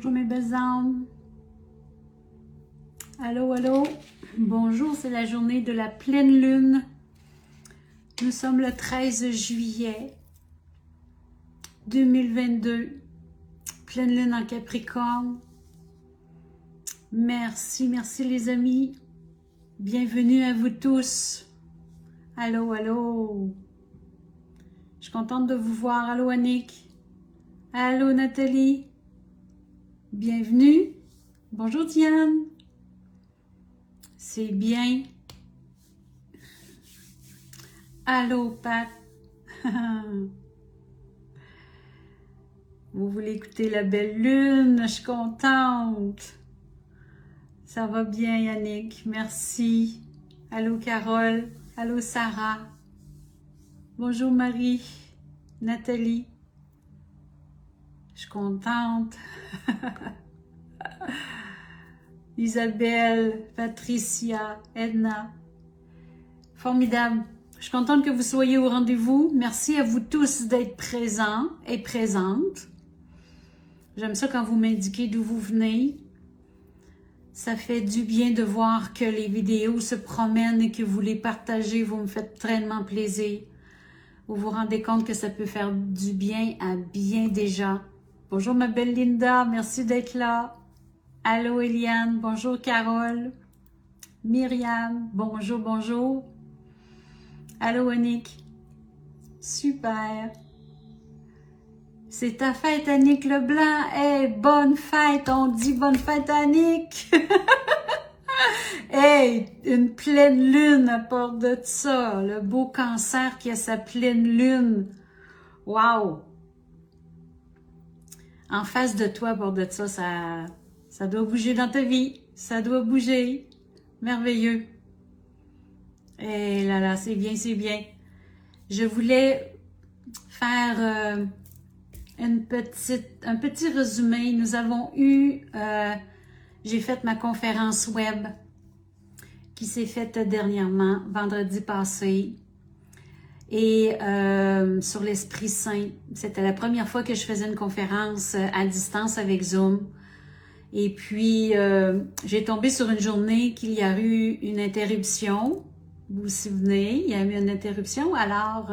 Bonjour mes belles âmes. Allô, allô. Bonjour, c'est la journée de la pleine lune. Nous sommes le 13 juillet 2022. Pleine lune en Capricorne. Merci, merci les amis. Bienvenue à vous tous. Allô, allô. Je suis contente de vous voir. Allô Annick. Allô Nathalie. Bienvenue. Bonjour Diane. C'est bien. Allô Pat. Vous voulez écouter la belle lune? Je suis contente. Ça va bien Yannick. Merci. Allô Carole. Allô Sarah. Bonjour Marie. Nathalie. Je suis contente. Isabelle, Patricia, Edna. Formidable. Je suis contente que vous soyez au rendez-vous. Merci à vous tous d'être présents et présentes. J'aime ça quand vous m'indiquez d'où vous venez. Ça fait du bien de voir que les vidéos se promènent et que vous les partagez. Vous me faites tellement plaisir. Vous vous rendez compte que ça peut faire du bien à bien des gens. Bonjour ma belle Linda, merci d'être là. Allô Eliane, bonjour Carole. Myriam, bonjour, bonjour. Allô Annick. Super. C'est ta fête Annick Leblanc. Hey, bonne fête, on dit bonne fête Annick. Hey, une pleine lune à part de ça. Le beau Cancer qui a sa pleine lune. Wow. En face de toi, à part de ça, ça doit bouger dans ta vie. Ça doit bouger. Merveilleux. Et là là, c'est bien, c'est bien. Je voulais faire un petit résumé. Nous avons eu, j'ai fait ma conférence web qui s'est faite dernièrement, vendredi passé. Et sur l'Esprit Saint, c'était la première fois que je faisais une conférence à distance avec Zoom. Et puis, j'ai tombé sur une journée qu'il y a eu une interruption. Vous vous souvenez, il y a eu une interruption. Alors,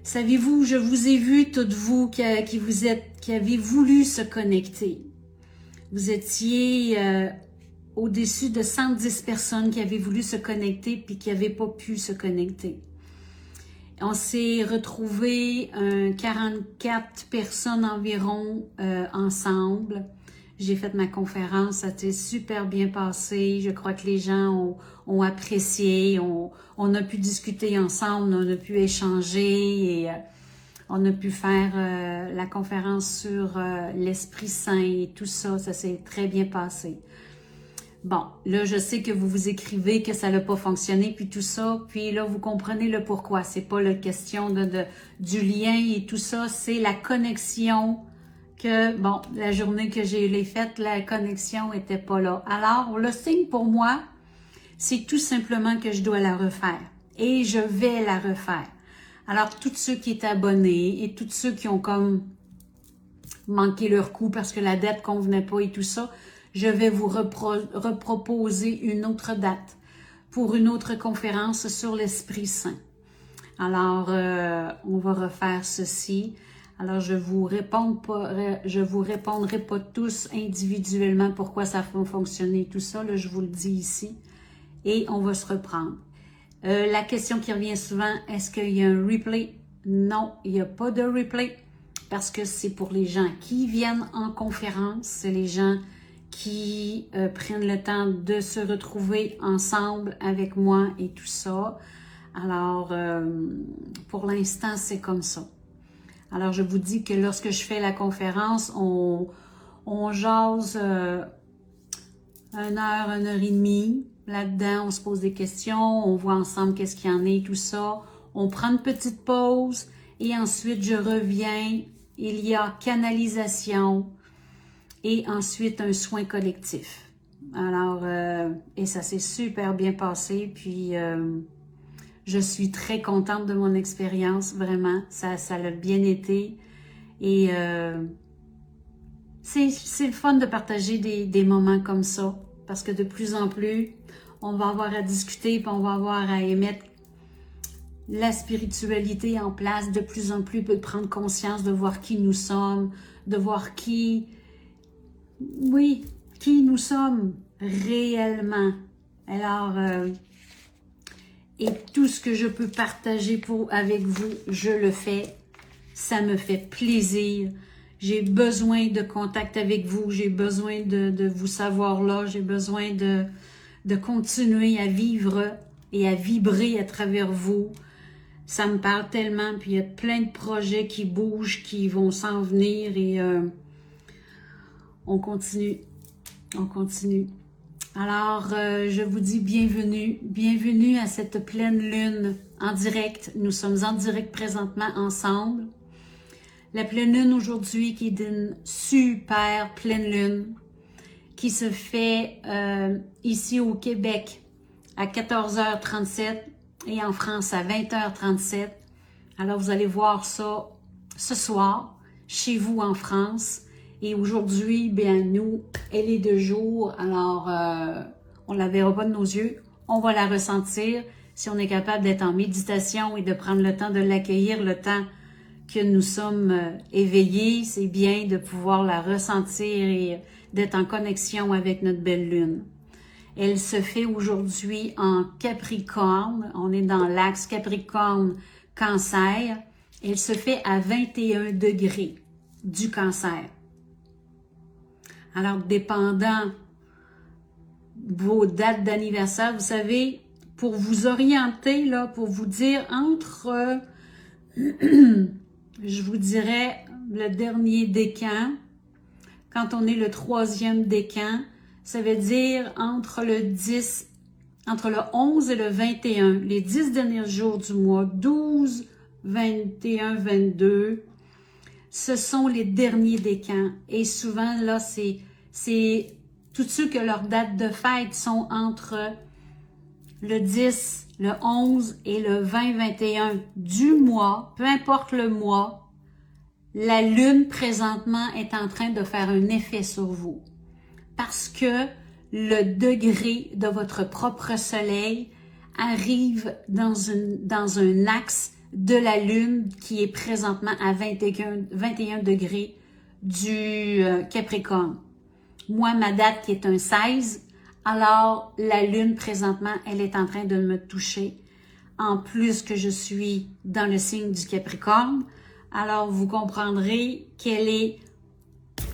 savez-vous, je vous ai vu, toutes vous qui avez voulu se connecter. Vous étiez au-dessus de 110 personnes qui avaient voulu se connecter puis qui n'avaient pas pu se connecter. On s'est retrouvés 44 personnes environ ensemble. J'ai fait ma conférence, ça s'est super bien passé. Je crois que les gens ont apprécié. On a pu discuter ensemble, on a pu échanger et on a pu faire la conférence sur l'Esprit Saint et tout ça. Ça s'est très bien passé. Bon, là, je sais que vous vous écrivez que ça n'a pas fonctionné, puis tout ça, puis là, vous comprenez le pourquoi. C'est pas la question du lien et tout ça, c'est la connexion que, bon, la journée que j'ai l'ai faite, la connexion était pas là. Alors, le signe pour moi, c'est tout simplement que je dois la refaire. Et je vais la refaire. Alors, tous ceux qui étaient abonnés et tous ceux qui ont comme manqué leur coup parce que la date convenait pas et tout ça, je vais vous reproposer une autre date pour une autre conférence sur l'Esprit Saint. Alors, on va refaire ceci. Alors, je vous répondrai pas tous individuellement pourquoi ça va fonctionner, tout ça, là, je vous le dis ici. Et on va se reprendre. La question qui revient souvent, est-ce qu'il y a un replay? Non, il n'y a pas de replay parce que c'est pour les gens qui viennent en conférence, c'est les gens qui prennent le temps de se retrouver ensemble avec moi et tout ça. Alors, pour l'instant, c'est comme ça. Alors, je vous dis que lorsque je fais la conférence, on jase 1 heure, 1 heure et demie. Là-dedans, on se pose des questions, on voit ensemble qu'est-ce qu'il y en a, tout ça. On prend une petite pause et ensuite, je reviens. Il y a canalisation et ensuite un soin collectif. Alors, et ça s'est super bien passé, puis je suis très contente de mon expérience, vraiment, ça l'a bien été et c'est le fun de partager des moments comme ça, parce que de plus en plus, on va avoir à discuter, puis on va avoir à émettre la spiritualité en place, de plus en plus, de prendre conscience de voir qui nous sommes, de voir qui nous sommes réellement. Alors, et tout ce que je peux partager avec vous, je le fais. Ça me fait plaisir. J'ai besoin de contact avec vous. J'ai besoin de vous savoir là. J'ai besoin de continuer à vivre et à vibrer à travers vous. Ça me parle tellement. Puis il y a plein de projets qui bougent, qui vont s'en venir. Et on continue. On continue. Alors, je vous dis bienvenue. Bienvenue à cette pleine lune en direct. Nous sommes en direct présentement ensemble. La pleine lune aujourd'hui qui est une super pleine lune qui se fait ici au Québec à 14h37 et en France à 20h37. Alors, vous allez voir ça ce soir chez vous en France. Et aujourd'hui, bien nous, elle est de jour, alors on la verra pas de nos yeux, on va la ressentir si on est capable d'être en méditation et de prendre le temps de l'accueillir, le temps que nous sommes éveillés, c'est bien de pouvoir la ressentir et d'être en connexion avec notre belle lune. Elle se fait aujourd'hui en Capricorne, on est dans l'axe Capricorne-Cancer, elle se fait à 21 degrés du Cancer. Alors, dépendant vos dates d'anniversaire, vous savez, pour vous orienter, là, pour vous dire entre, je vous dirais, le dernier décan, quand on est le 3e décan, ça veut dire entre le 11 et le 21, les 10 derniers jours du mois, 12, 21, 22, ce sont les derniers décans. Et souvent, là, c'est tous ceux que leurs dates de fête sont entre le 10, le 11 et le 20-21 du mois, peu importe le mois, la lune présentement est en train de faire un effet sur vous. Parce que le degré de votre propre soleil arrive dans un axe de la lune qui est présentement à 21 degrés du Capricorne. Moi, ma date qui est un 16, alors la lune présentement, elle est en train de me toucher. En plus que je suis dans le signe du Capricorne, alors vous comprendrez qu'elle est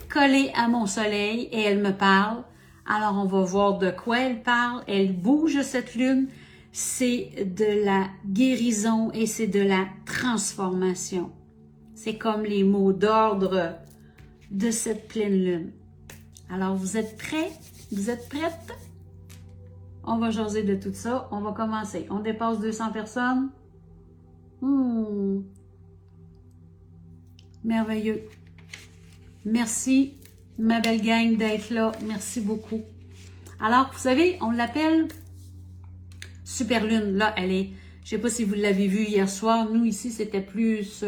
collée à mon soleil et elle me parle. Alors on va voir de quoi elle parle. Elle bouge cette lune. C'est de la guérison et c'est de la transformation. C'est comme les mots d'ordre de cette pleine lune. Alors, vous êtes prêts? Vous êtes prêtes? On va jaser de tout ça. On va commencer. On dépasse 200 personnes. Merveilleux. Merci, ma belle gang, d'être là. Merci beaucoup. Alors, vous savez, on l'appelle super lune. Là, elle est... Je sais pas si vous l'avez vu hier soir. Nous, ici, c'était plus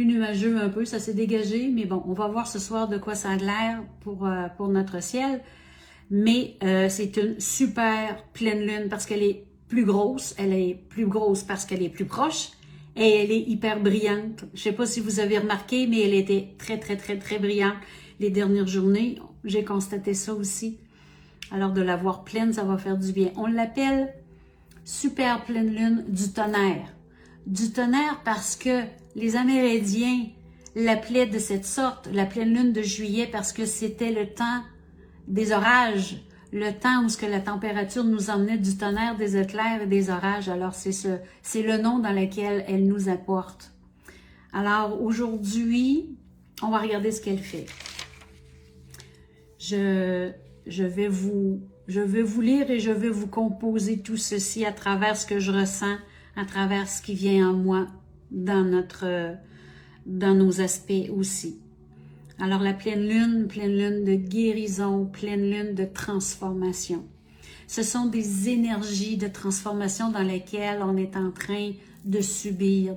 nuageux un peu, ça s'est dégagé, mais bon, on va voir ce soir de quoi ça a l'air pour notre ciel. Mais c'est une super pleine lune parce qu'elle est plus grosse. Elle est plus grosse parce qu'elle est plus proche et elle est hyper brillante. Je sais pas si vous avez remarqué, mais elle était très, très, très, très brillante les dernières journées. J'ai constaté ça aussi. Alors, de la voir pleine, ça va faire du bien. On l'appelle super pleine lune du tonnerre. Du tonnerre parce que les Amérindiens l'appelaient de cette sorte, la pleine lune de juillet, parce que c'était le temps des orages, le temps où la température nous emmenait du tonnerre, des éclairs et des orages. Alors, c'est le nom dans lequel elle nous apporte. Alors, aujourd'hui, on va regarder ce qu'elle fait. Je vais vous lire et je vais vous composer tout ceci à travers ce que je ressens, à travers ce qui vient en moi dans nos aspects aussi. Alors la pleine lune de guérison, pleine lune de transformation. Ce sont des énergies de transformation dans lesquelles on est en train de subir,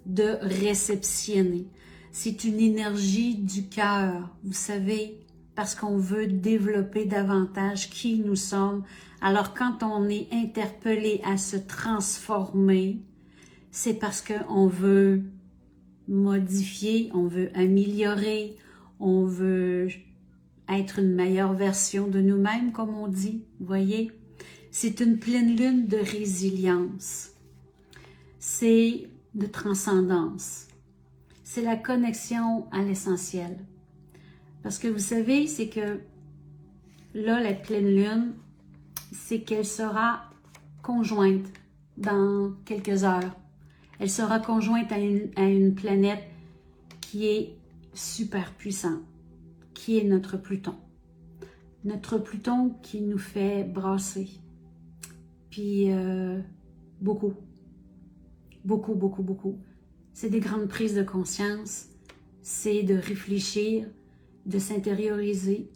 de réceptionner. C'est une énergie du cœur, vous savez, parce qu'on veut développer davantage qui nous sommes. Alors quand on est interpellé à se transformer, c'est parce qu'on veut modifier, on veut améliorer, on veut être une meilleure version de nous-mêmes, comme on dit, vous voyez. C'est une pleine lune de résilience, c'est de transcendance, c'est la connexion à l'essentiel. Parce que vous savez, c'est que là, la pleine lune, c'est qu'elle sera conjointe dans quelques heures. Elle sera conjointe à une planète qui est super puissante, qui est notre Pluton. Notre Pluton qui nous fait brasser. Puis beaucoup. C'est des grandes prises de conscience, c'est de réfléchir, de s'intérioriser,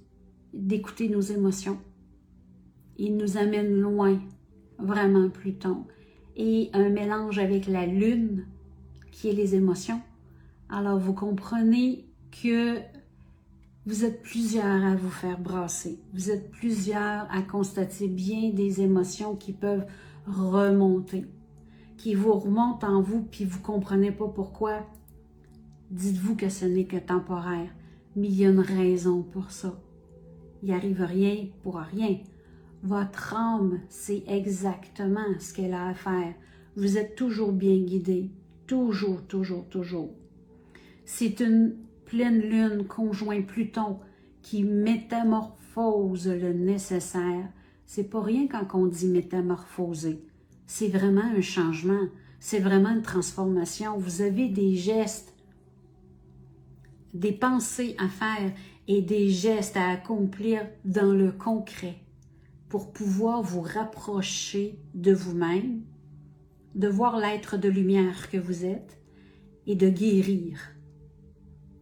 d'écouter nos émotions. Il nous amène loin, vraiment Pluton. Et un mélange avec la Lune, qui est les émotions. Alors vous comprenez que vous êtes plusieurs à vous faire brasser. Vous êtes plusieurs à constater bien des émotions qui peuvent remonter, qui vous remontent en vous, puis vous ne comprenez pas pourquoi. Dites-vous que ce n'est que temporaire, mais il y a une raison pour ça. Il n'arrive rien pour rien. Votre âme sait exactement ce qu'elle a à faire. Vous êtes toujours bien guidé. Toujours. C'est une pleine lune conjoint Pluton qui métamorphose le nécessaire. C'est pas rien quand on dit métamorphoser. C'est vraiment un changement. C'est vraiment une transformation. Vous avez des gestes, des pensées à faire et des gestes à accomplir dans le concret pour pouvoir vous rapprocher de vous-même, de voir l'être de lumière que vous êtes et de guérir.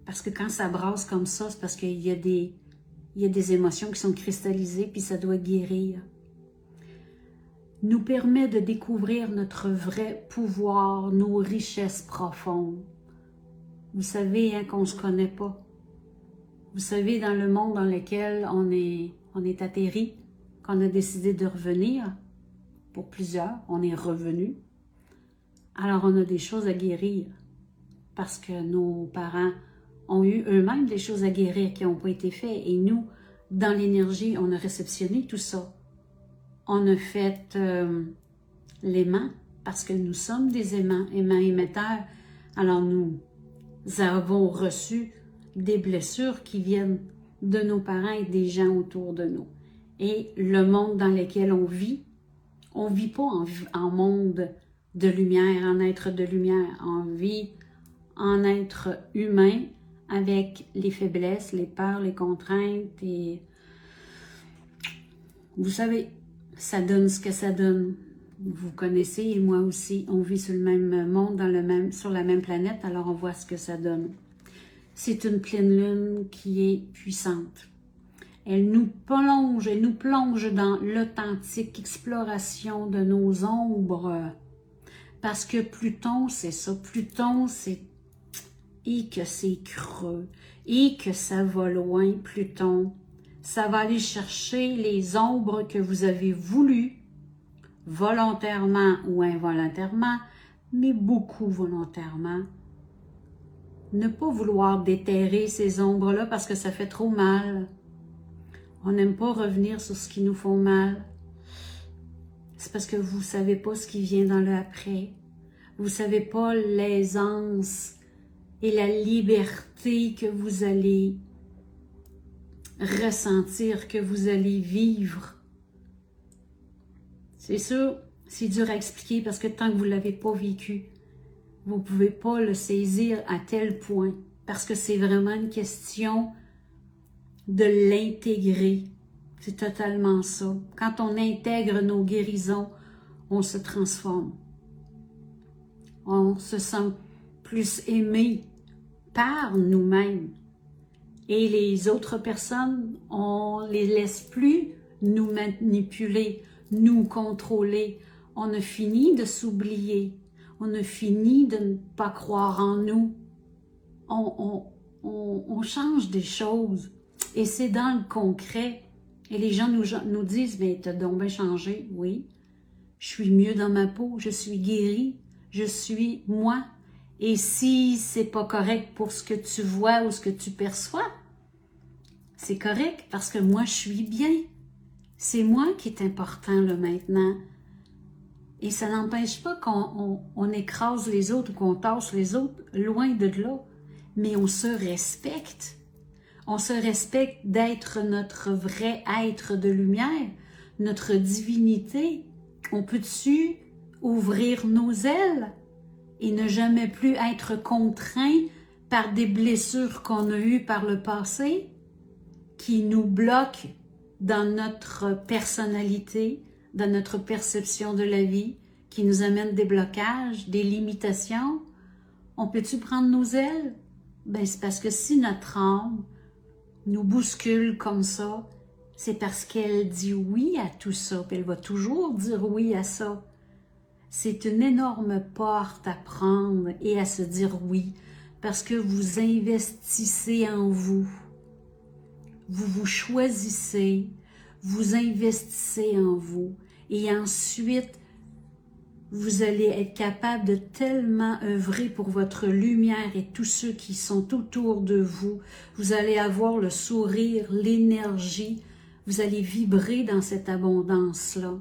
Parce que quand ça brasse comme ça, c'est parce qu'il y a des émotions qui sont cristallisées puis ça doit guérir. Nous permet de découvrir notre vrai pouvoir, nos richesses profondes. Vous savez qu'on ne se connaît pas. Vous savez, dans le monde dans lequel on est atterri, qu'on a décidé de revenir, pour plusieurs, on est revenu. Alors on a des choses à guérir, parce que nos parents ont eu eux-mêmes des choses à guérir qui n'ont pas été faites. Et nous, dans l'énergie, on a réceptionné tout ça. On a fait l'aimant, parce que nous sommes des aimants émetteurs. Alors nous avons reçu des blessures qui viennent de nos parents et des gens autour de nous. Et le monde dans lequel on vit pas en monde de lumière, en être de lumière. On vit en être humain avec les faiblesses, les peurs, les contraintes. Et vous savez, ça donne ce que ça donne. Vous connaissez, et moi aussi, on vit sur le même monde, sur la même planète, alors on voit ce que ça donne. C'est une pleine lune qui est puissante. Elle nous plonge dans l'authentique exploration de nos ombres. Parce que Pluton, c'est ça. Pluton, c'est... Et que c'est creux. Et que ça va loin, Pluton. Ça va aller chercher les ombres que vous avez voulu, volontairement ou involontairement, mais beaucoup volontairement. Ne pas vouloir déterrer ces ombres-là parce que ça fait trop mal. On n'aime pas revenir sur ce qui nous fait mal. C'est parce que vous ne savez pas ce qui vient dans le après. Vous ne savez pas l'aisance et la liberté que vous allez ressentir, que vous allez vivre. C'est sûr, c'est dur à expliquer parce que tant que vous ne l'avez pas vécu, vous ne pouvez pas le saisir à tel point. Parce que c'est vraiment une question de l'intégrer. C'est totalement ça. Quand on intègre nos guérisons, on se transforme. On se sent plus aimé par nous-mêmes. Et les autres personnes, on les laisse plus nous manipuler, nous contrôler. On a fini de s'oublier. On a fini de ne pas croire en nous. on change des choses. Et c'est dans le concret. Et les gens nous disent, mais t'as donc bien changé. Oui, je suis mieux dans ma peau, je suis guérie, je suis moi. Et si c'est pas correct pour ce que tu vois ou ce que tu perçois, c'est correct parce que moi, je suis bien. C'est moi qui est important là maintenant. Et ça n'empêche pas qu'on écrase les autres ou qu'on tasse les autres, loin de là. Mais on se respecte. On se respecte d'être notre vrai être de lumière, notre divinité. On peut-tu ouvrir nos ailes et ne jamais plus être contraint par des blessures qu'on a eues par le passé qui nous bloquent dans notre personnalité, dans notre perception de la vie, qui nous amènent des blocages, des limitations? On peut-tu prendre nos ailes? Ben, c'est parce que si notre âme nous bouscule comme ça, c'est parce qu'elle dit oui à tout ça, puis elle va toujours dire oui à ça. C'est une énorme porte à prendre et à se dire oui, parce que vous investissez en vous. Vous vous choisissez, vous investissez en vous, et ensuite, vous allez être capable de tellement œuvrer pour votre lumière et tous ceux qui sont autour de vous. Vous allez avoir le sourire, l'énergie. Vous allez vibrer dans cette abondance-là.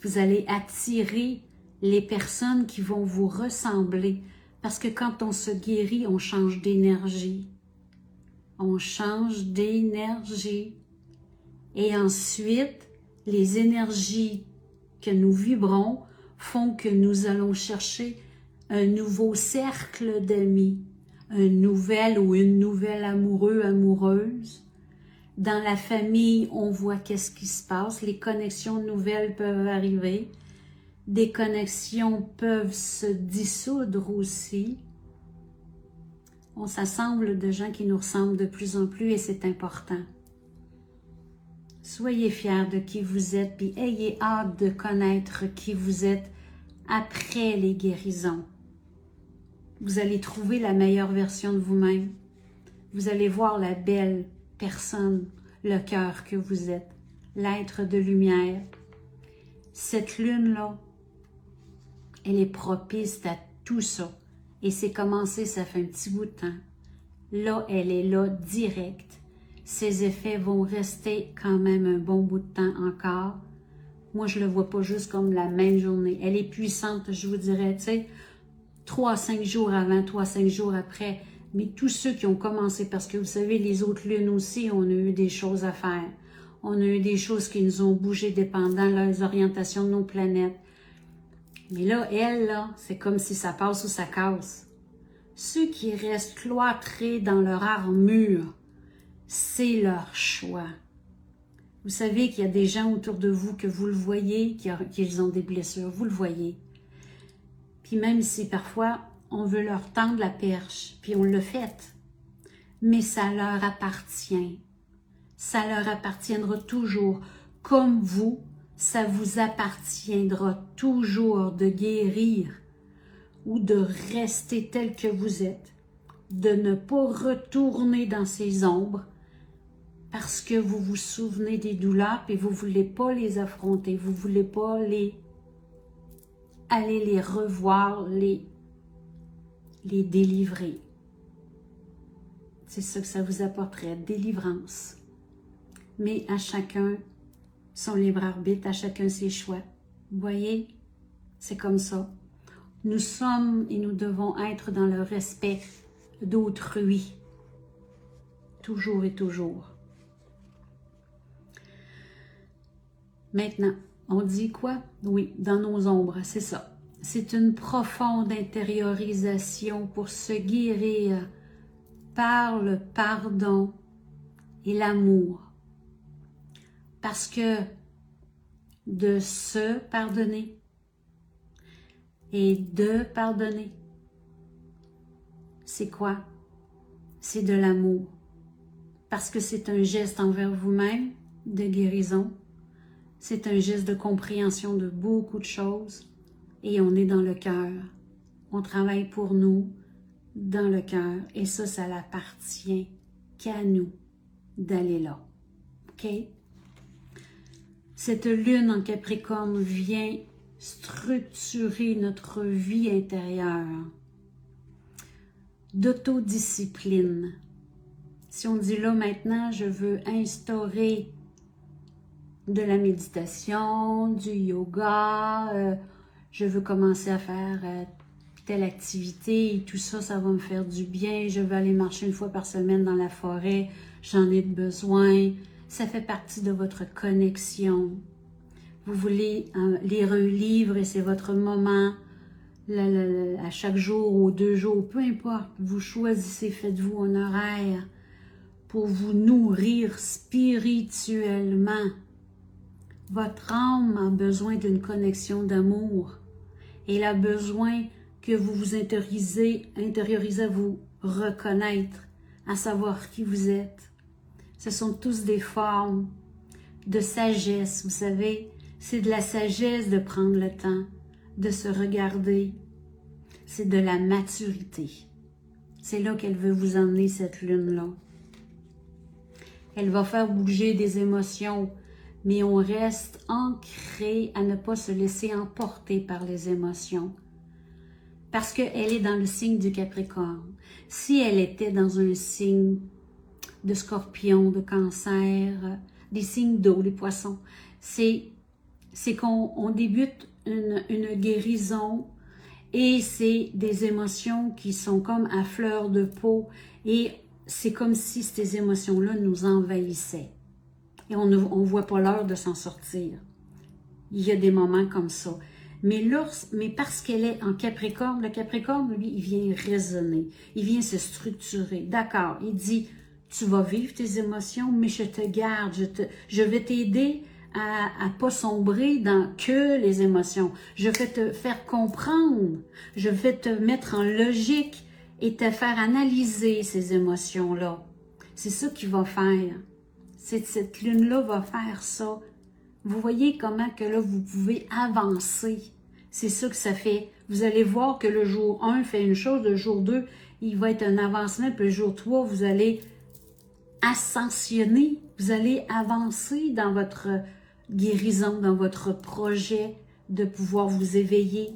Vous allez attirer les personnes qui vont vous ressembler. Parce que quand on se guérit, on change d'énergie. On change d'énergie. Et ensuite, les énergies que nous vibrons font que nous allons chercher un nouveau cercle d'amis, un nouvel ou une nouvelle amoureux, amoureuse. Dans la famille, on voit qu'est-ce qui se passe, les connexions nouvelles peuvent arriver, des connexions peuvent se dissoudre aussi. On s'assemble de gens qui nous ressemblent de plus en plus et c'est important. Soyez fiers de qui vous êtes, puis ayez hâte de connaître qui vous êtes après les guérisons. Vous allez trouver la meilleure version de vous-même. Vous allez voir la belle personne, le cœur que vous êtes, l'être de lumière. Cette lune-là, elle est propice à tout ça. Et c'est commencé, ça fait un petit bout de temps. Là, elle est là, directe. Ses effets vont rester quand même un bon bout de temps encore. Moi, je ne le vois pas juste comme la même journée. Elle est puissante, je vous dirais, tu sais, 3 à 5 jours avant, 3 à 5 jours après. Mais tous ceux qui ont commencé, parce que vous savez, les autres lunes aussi, on a eu des choses à faire. On a eu des choses qui nous ont bougé dépendant des orientations de nos planètes. Mais là, elle, là, c'est comme si ça passe ou ça casse. Ceux qui restent cloîtrés dans leur armure, c'est leur choix. Vous savez qu'il y a des gens autour de vous que vous le voyez, qu'ils ont des blessures, vous le voyez. Puis même si parfois on veut leur tendre la perche, puis on le fait, mais ça leur appartient. Ça leur appartiendra toujours. Comme vous, ça vous appartiendra toujours de guérir ou de rester tel que vous êtes, de ne pas retourner dans ces ombres, parce que vous vous souvenez des douleurs et vous ne voulez pas les affronter, vous ne voulez pas aller les revoir, les délivrer. C'est ça que ça vous apporterait, délivrance. Mais à chacun son libre arbitre, à chacun ses choix. Vous voyez, c'est comme ça. Nous sommes et nous devons être dans le respect d'autrui, toujours et toujours. Maintenant, on dit quoi? Oui, dans nos ombres, c'est ça. C'est une profonde intériorisation pour se guérir par le pardon et l'amour. Parce que de se pardonner et de pardonner, c'est quoi? C'est de l'amour. Parce que c'est un geste envers vous-même de guérison. C'est un geste de compréhension de beaucoup de choses et on est dans le cœur. On travaille pour nous dans le cœur. Et ça n'appartient qu'à nous d'aller là. OK? Cette lune en Capricorne vient structurer notre vie intérieure d'autodiscipline. Si on dit là maintenant, je veux instaurer de la méditation, du yoga, je veux commencer à faire telle activité et tout ça, ça va me faire du bien, je veux aller marcher une fois par semaine dans la forêt, j'en ai besoin, ça fait partie de votre connexion. Vous voulez lire un livre et c'est votre moment, à chaque jour ou 2 jours, peu importe, vous choisissez, faites-vous un horaire pour vous nourrir spirituellement. Votre âme a besoin d'une connexion d'amour. Elle a besoin que vous vous intériorisez à vous reconnaître, à savoir qui vous êtes. Ce sont tous des formes de sagesse, vous savez. C'est de la sagesse de prendre le temps, de se regarder. C'est de la maturité. C'est là qu'elle veut vous emmener, cette lune-là. Elle va faire bouger des émotions, mais on reste ancré à ne pas se laisser emporter par les émotions. Parce qu'elle est dans le signe du Capricorne. Si elle était dans un signe de Scorpion, de Cancer, des signes d'eau, les poissons, c'est qu'on débute une guérison et c'est des émotions qui sont comme à fleur de peau et c'est comme si ces émotions-là nous envahissaient. Et on ne voit pas l'heure de s'en sortir. Il y a des moments comme ça. Mais parce qu'elle est en Capricorne, le Capricorne, lui, il vient raisonner. Il vient se structurer. D'accord, il dit, tu vas vivre tes émotions, mais je te garde. Je vais t'aider à ne pas sombrer dans que les émotions. Je vais te faire comprendre. Je vais te mettre en logique et te faire analyser ces émotions-là. C'est ça qu'il va faire. Cette lune-là va faire ça. Vous voyez comment que là, vous pouvez avancer. C'est ça que ça fait. Vous allez voir que le jour 1 fait une chose, le jour 2, il va être un avancement, puis le jour 3, vous allez ascensionner, vous allez avancer dans votre guérison, dans votre projet de pouvoir vous éveiller.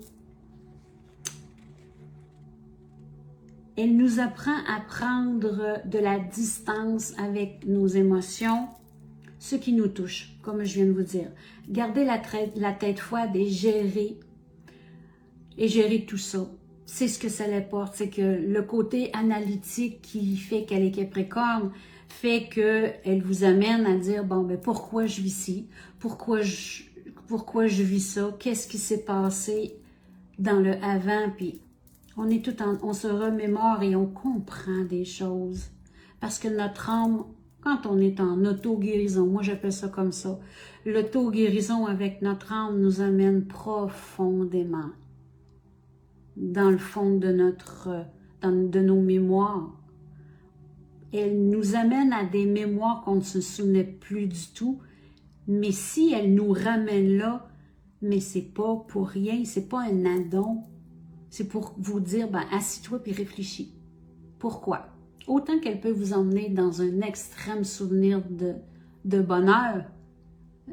Elle nous apprend à prendre de la distance avec nos émotions, ce qui nous touche, comme je viens de vous dire. Gardez la tête froide et gérer tout ça. C'est ce que ça l'apporte, c'est que le côté analytique qui fait qu'elle est Capricorne fait qu'elle vous amène à dire, bon, ben pourquoi je vis ici? Pourquoi je vis ça? Qu'est-ce qui s'est passé dans le avant? Puis on se remémore et on comprend des choses. Parce que notre âme, quand on est en auto-guérison, moi j'appelle ça comme ça, l'auto-guérison avec notre âme nous amène profondément dans le fond de nos mémoires. Elle nous amène à des mémoires qu'on ne se souvenait plus du tout, mais si elle nous ramène là, mais c'est pas pour rien, c'est pas un addon, c'est pour vous dire, ben assis-toi puis réfléchis. Pourquoi? Autant qu'elle peut vous emmener dans un extrême souvenir de bonheur,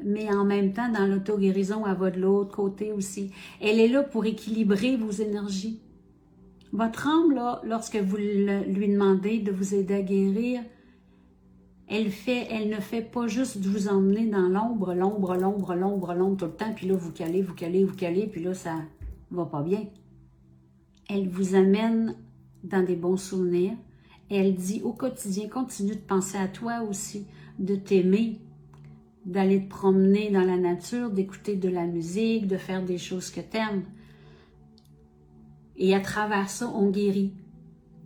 mais en même temps, dans l'auto-guérison, elle va de l'autre côté aussi. Elle est là pour équilibrer vos énergies. Votre âme, là, lorsque vous lui demandez de vous aider à guérir, elle ne fait pas juste de vous emmener dans l'ombre tout le temps, puis là, vous calez, puis là, ça va pas bien. Elle vous amène dans des bons souvenirs. Elle dit au quotidien, continue de penser à toi aussi, de t'aimer, d'aller te promener dans la nature, d'écouter de la musique, de faire des choses que tu aimes. Et à travers ça, on guérit.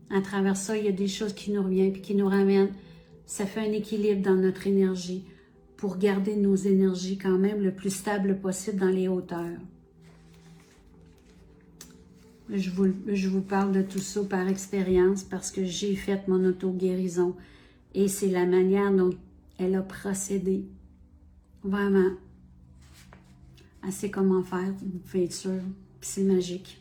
À travers ça, il y a des choses qui nous reviennent et qui nous ramènent. Ça fait un équilibre dans notre énergie pour garder nos énergies quand même le plus stable possible dans les hauteurs. Je vous parle de tout ça par expérience parce que j'ai fait mon auto-guérison et c'est la manière dont elle a procédé. Vraiment. Elle sait comment faire, vous pouvez être sûr. Puis c'est magique.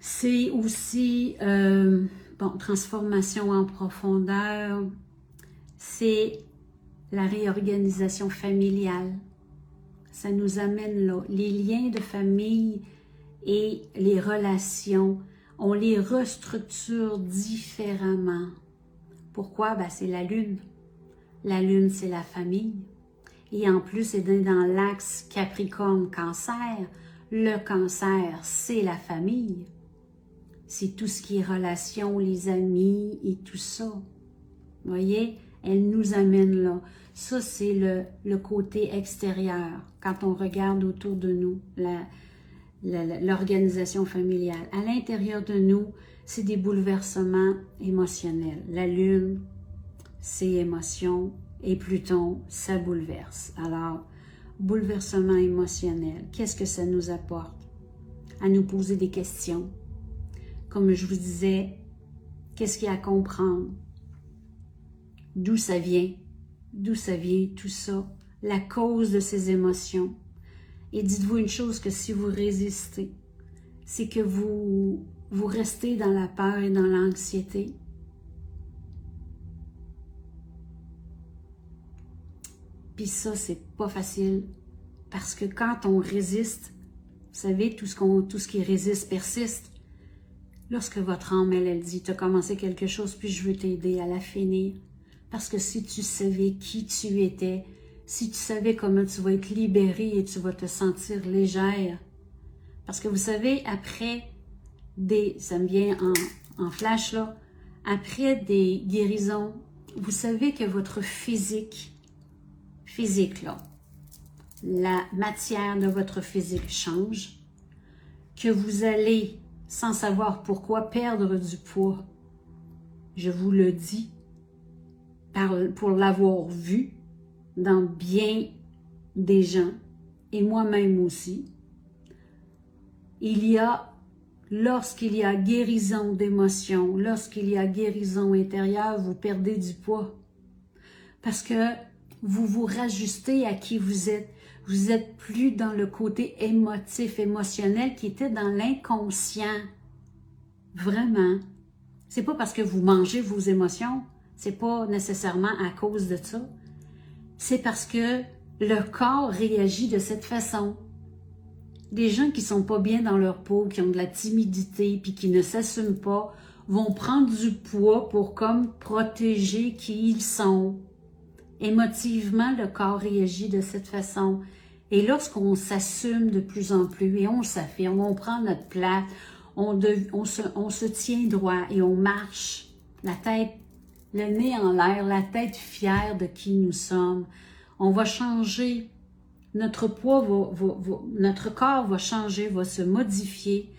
C'est aussi, bon, transformation en profondeur, c'est la réorganisation familiale. Ça nous amène là. Les liens de famille et les relations, on les restructure différemment. Pourquoi? Ben, c'est la lune. La lune, c'est la famille. Et en plus, c'est dans l'axe Capricorne-Cancer. Le cancer, c'est la famille. C'est tout ce qui est relations, les amis et tout ça. Vous voyez? Elle nous amène là. Ça, c'est le côté extérieur, quand on regarde autour de nous, l'organisation familiale. À l'intérieur de nous, c'est des bouleversements émotionnels. La Lune, c'est émotion, et Pluton, ça bouleverse. Alors, bouleversement émotionnel, qu'est-ce que ça nous apporte? À nous poser des questions. Comme je vous disais, qu'est-ce qu'il y a à comprendre? D'où ça vient? D'où ça vient tout ça? La cause de ces émotions. Et dites-vous une chose, que si vous résistez, c'est que vous restez dans la peur et dans l'anxiété. Puis ça, c'est pas facile. Parce que quand on résiste, vous savez, tout ce qui résiste persiste. Lorsque votre âme, elle dit, tu as commencé quelque chose, puis je veux t'aider à la finir. Parce que si tu savais qui tu étais, si tu savais comment tu vas être libérée et tu vas te sentir légère. Parce que vous savez, après ça me vient en flash là, après des guérisons, vous savez que votre physique là, la matière de votre physique change, que vous allez, sans savoir pourquoi, perdre du poids. Je vous le dis, pour l'avoir vu dans bien des gens, et moi-même aussi, lorsqu'il y a guérison d'émotions, lorsqu'il y a guérison intérieure, vous perdez du poids. Parce que vous vous rajustez à qui vous êtes. Vous n'êtes plus dans le côté émotif, émotionnel qui était dans l'inconscient. Vraiment. C'est pas parce que vous mangez vos émotions, c'est pas nécessairement à cause de ça. C'est parce que le corps réagit de cette façon. Des gens qui sont pas bien dans leur peau, qui ont de la timidité, puis qui ne s'assument pas, vont prendre du poids pour comme protéger qui ils sont. Émotivement, le corps réagit de cette façon. Et lorsqu'on s'assume de plus en plus et on s'affirme, on prend notre place, on se tient droit et on marche, la tête, le nez en l'air, la tête fière de qui nous sommes. On va changer, notre poids, notre corps va changer, va se modifier.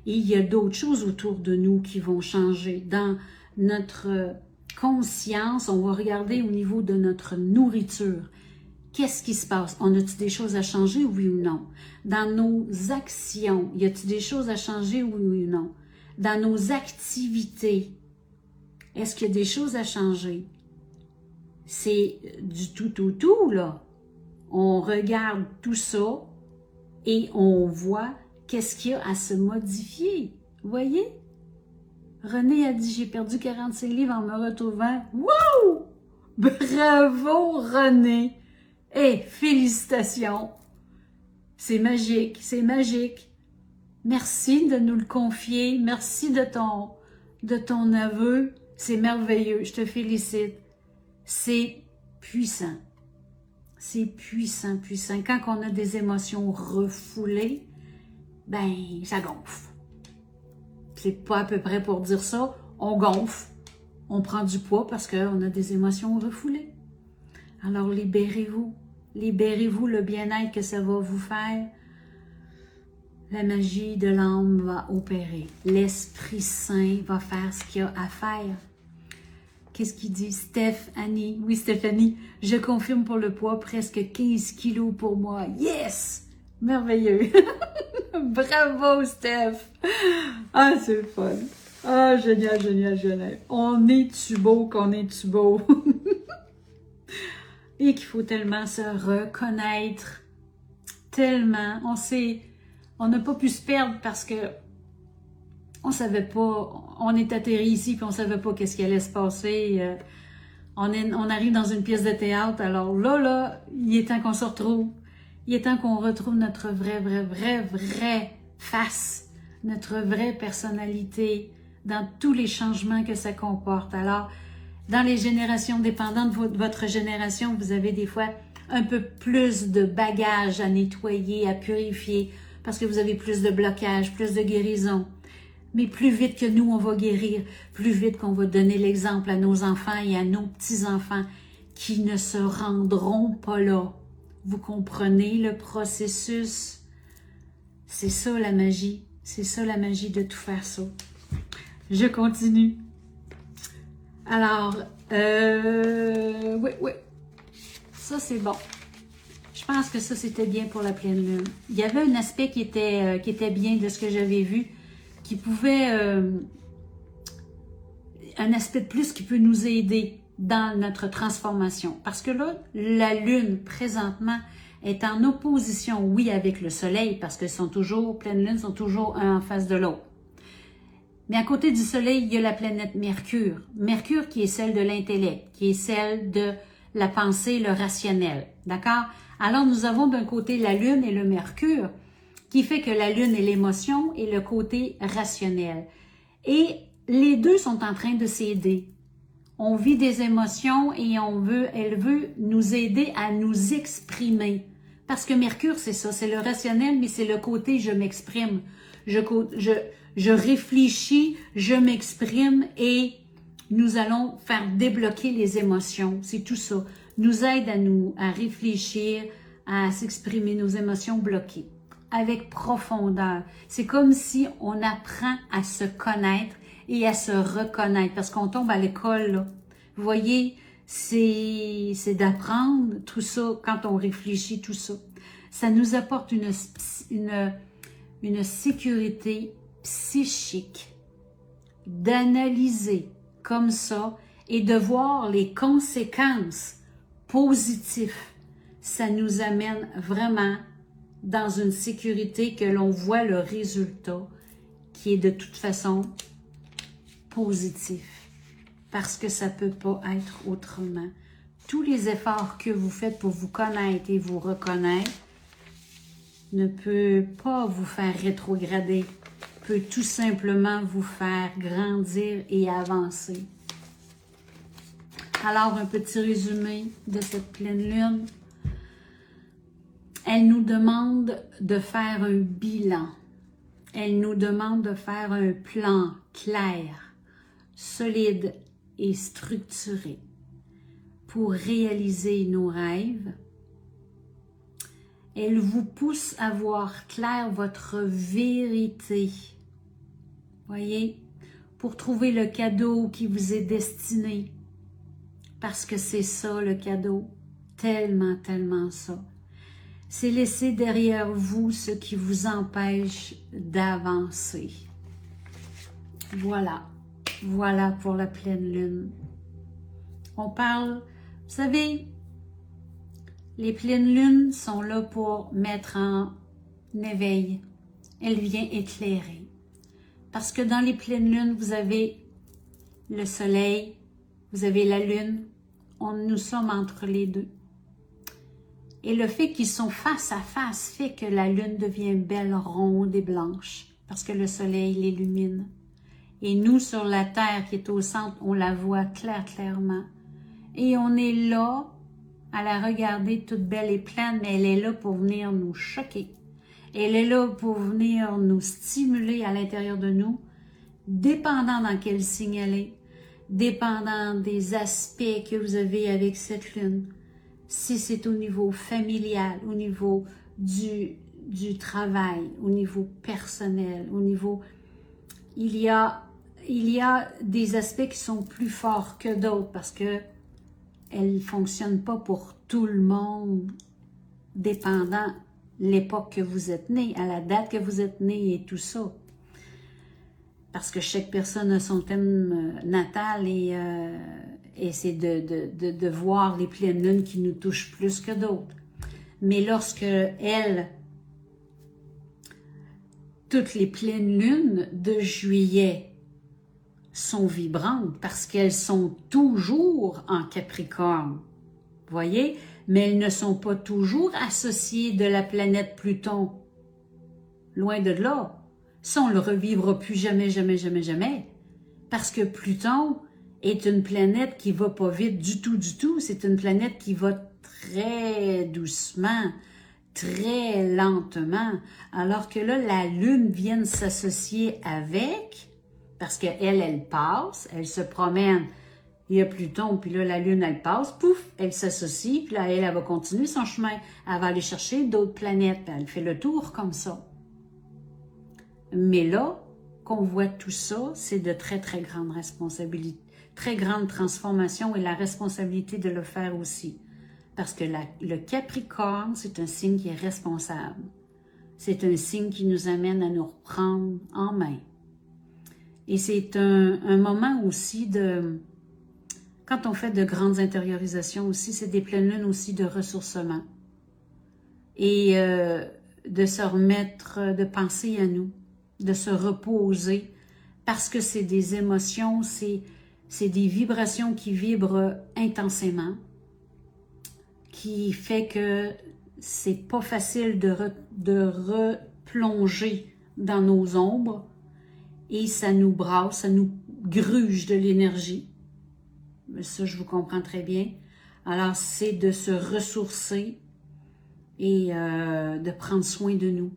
Et il y a d'autres choses autour de nous qui vont changer. Dans notre conscience, on va regarder au niveau de notre nourriture. Qu'est-ce qui se passe? On a-t-il des choses à changer, oui ou non? Dans nos actions, y a-t-il des choses à changer, oui ou non? Dans nos activités, est-ce qu'il y a des choses à changer? C'est du tout, là. On regarde tout ça et on voit qu'est-ce qu'il y a à se modifier. Vous voyez? René a dit, j'ai perdu 45 livres en me retrouvant. Wow! Bravo, René! Hey, félicitations! C'est magique, c'est magique. Merci de nous le confier. Merci de ton aveu. C'est merveilleux. Je te félicite. C'est puissant. C'est puissant, puissant. Quand on a des émotions refoulées, ben, ça gonfle. C'est pas à peu près pour dire ça. On gonfle. On prend du poids parce qu'on a des émotions refoulées. Alors, libérez-vous. Libérez-vous le bien-être que ça va vous faire. La magie de l'âme va opérer. L'Esprit Saint va faire ce qu'il y a à faire. Qu'est-ce qu'il dit? Stéphanie. Oui, Stéphanie, je confirme pour le poids, presque 15 kilos pour moi. Yes! Merveilleux! Bravo, Steph! Ah, c'est le fun! Ah, génial, génial, génial. On est-tu beau qu'on est-tu beau? Et qu'il faut tellement se reconnaître. Tellement. On n'a pas pu se perdre parce que on savait pas, on est atterri ici puis on savait pas qu'est-ce qui allait se passer. On arrive dans une pièce de théâtre, alors là, il est temps qu'on se retrouve. Il est temps qu'on retrouve notre vraie face, notre vraie personnalité dans tous les changements que ça comporte. Alors, dans les générations dépendantes de votre génération, vous avez des fois un peu plus de bagages à nettoyer, à purifier, parce que vous avez plus de blocages, plus de guérison. Mais plus vite que nous, on va guérir, plus vite qu'on va donner l'exemple à nos enfants et à nos petits-enfants qui ne se rendront pas là. Vous comprenez le processus? C'est ça la magie. C'est ça la magie de tout faire ça. Je continue. Alors, oui. Ça, c'est bon. Je pense que ça, c'était bien pour la pleine lune. Il y avait un aspect qui était bien de ce que j'avais vu, qui pouvait... un aspect de plus qui peut nous aider dans notre transformation. Parce que là, la lune, présentement, est en opposition, oui, avec le soleil, parce que pleine lune sont toujours un en face de l'autre. Mais à côté du soleil, il y a la planète Mercure. Mercure qui est celle de l'intellect, qui est celle de la pensée, le rationnel. D'accord? Alors, nous avons d'un côté la lune et le Mercure, qui fait que la lune est l'émotion et le côté rationnel. Et les deux sont en train de s'aider. On vit des émotions et elle veut nous aider à nous exprimer. Parce que Mercure, c'est ça, c'est le rationnel, mais c'est le côté je m'exprime. Je réfléchis, je m'exprime et nous allons faire débloquer les émotions. C'est tout ça. Nous aide à réfléchir, à s'exprimer nos émotions bloquées avec profondeur. C'est comme si on apprend à se connaître et à se reconnaître parce qu'on tombe à l'école, là. Vous voyez, c'est d'apprendre tout ça quand on réfléchit tout ça. Ça nous apporte une sécurité psychique d'analyser comme ça et de voir les conséquences positives. Ça nous amène vraiment dans une sécurité que l'on voit le résultat qui est de toute façon positif. Parce que ça ne peut pas être autrement. Tous les efforts que vous faites pour vous connaître et vous reconnaître ne peut pas vous faire rétrograder, peut tout simplement vous faire grandir et avancer. Alors, un petit résumé de cette pleine lune. Elle nous demande de faire un bilan. Elle nous demande de faire un plan clair, solide et structuré pour réaliser nos rêves. Elle vous pousse à voir clair votre vérité. Voyez, pour trouver le cadeau qui vous est destiné. Parce que c'est ça le cadeau, tellement ça. C'est laisser derrière vous ce qui vous empêche d'avancer. Voilà pour la pleine lune. On parle, vous savez, les pleines lunes sont là pour mettre en éveil. Elle vient éclairer. Parce que dans les pleines lunes, vous avez le soleil, vous avez la lune, nous sommes entre les deux. Et le fait qu'ils sont face à face fait que la lune devient belle, ronde et blanche, parce que le soleil l'illumine. Et nous, sur la terre qui est au centre, on la voit clairement. Et on est là à la regarder toute belle et pleine, mais elle est là pour venir nous choquer. Elle est là pour venir nous stimuler à l'intérieur de nous, dépendant dans quel signe elle est, dépendant des aspects que vous avez avec cette lune. Si c'est au niveau familial, au niveau du travail, au niveau personnel, au niveau... Il y a des aspects qui sont plus forts que d'autres parce que elle ne fonctionne pas pour tout le monde, dépendant l'époque que vous êtes né, à la date que vous êtes né et tout ça. Parce que chaque personne a son thème natal et c'est de voir les pleines lunes qui nous touchent plus que d'autres. Mais lorsque elle toutes les pleines lunes de juillet sont vibrantes parce qu'elles sont toujours en Capricorne. Voyez? Mais elles ne sont pas toujours associées de la planète Pluton. Loin de là. Ça, on ne le revivra plus jamais, jamais, jamais, jamais. Parce que Pluton est une planète qui va pas vite du tout, du tout. C'est une planète qui va très doucement, très lentement. Alors que là, la Lune vient s'associer avec, parce qu'elle, elle passe, elle se promène. Il y a Pluton, puis là, la Lune, elle passe, pouf, elle s'associe, puis là, elle va continuer son chemin. Elle va aller chercher d'autres planètes, puis elle fait le tour comme ça. Mais là, qu'on voit tout ça, c'est de très, très grandes responsabilités, très grande transformation et la responsabilité de le faire aussi. Parce que le Capricorne, c'est un signe qui est responsable. C'est un signe qui nous amène à nous reprendre en main. Et c'est un moment aussi de... Quand on fait de grandes intériorisations aussi, c'est des pleines lunes aussi de ressourcement. Et de se remettre, de penser à nous, de se reposer, parce que c'est des émotions, c'est des vibrations qui vibrent intensément, qui fait que c'est pas facile de replonger dans nos ombres, et ça nous brasse, ça nous gruge de l'énergie. Ça, je vous comprends très bien. Alors, c'est de se ressourcer et de prendre soin de nous.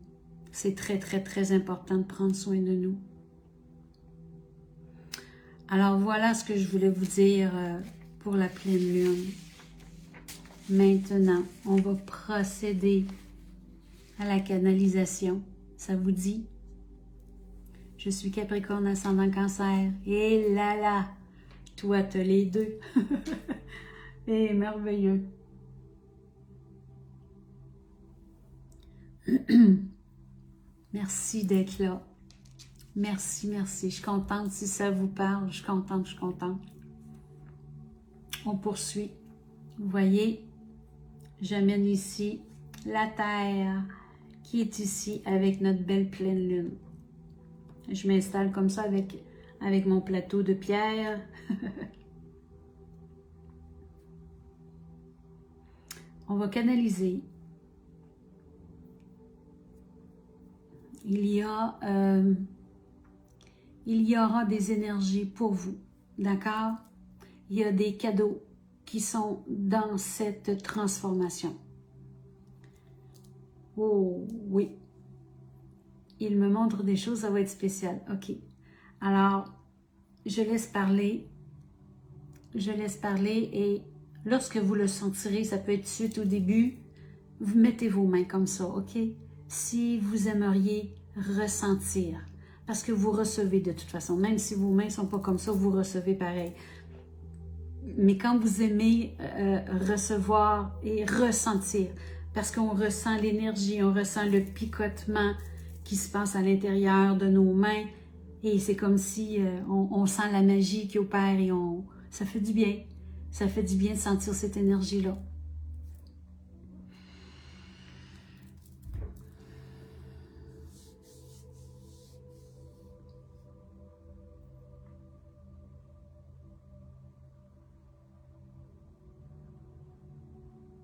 C'est très, très, très important de prendre soin de nous. Alors, voilà ce que je voulais vous dire pour la pleine lune. Maintenant, on va procéder à la canalisation. Ça vous dit? Je suis Capricorne ascendant Cancer. Et là là! Toi, t'as les deux. Et merveilleux. Merci d'être là. Merci, merci. Je suis contente si ça vous parle. Je suis contente, je suis contente. On poursuit. Vous voyez, j'amène ici la Terre qui est ici avec notre belle pleine lune. Je m'installe comme ça avec mon plateau de pierre. On va canaliser. Il y aura des énergies pour vous, d'accord? Il y a des cadeaux qui sont dans cette transformation. Oh oui, il me montre des choses, ça va être spécial. OK, alors je laisse parler et lorsque vous le sentirez, ça peut être suite au début, vous mettez vos mains comme ça, OK? Si vous aimeriez ressentir, parce que vous recevez de toute façon, même si vos mains ne sont pas comme ça, vous recevez pareil. Mais quand vous aimez recevoir et ressentir, parce qu'on ressent l'énergie, on ressent le picotement qui se passe à l'intérieur de nos mains, et c'est comme si on sent la magie qui opère et ça fait du bien. Ça fait du bien de sentir cette énergie-là.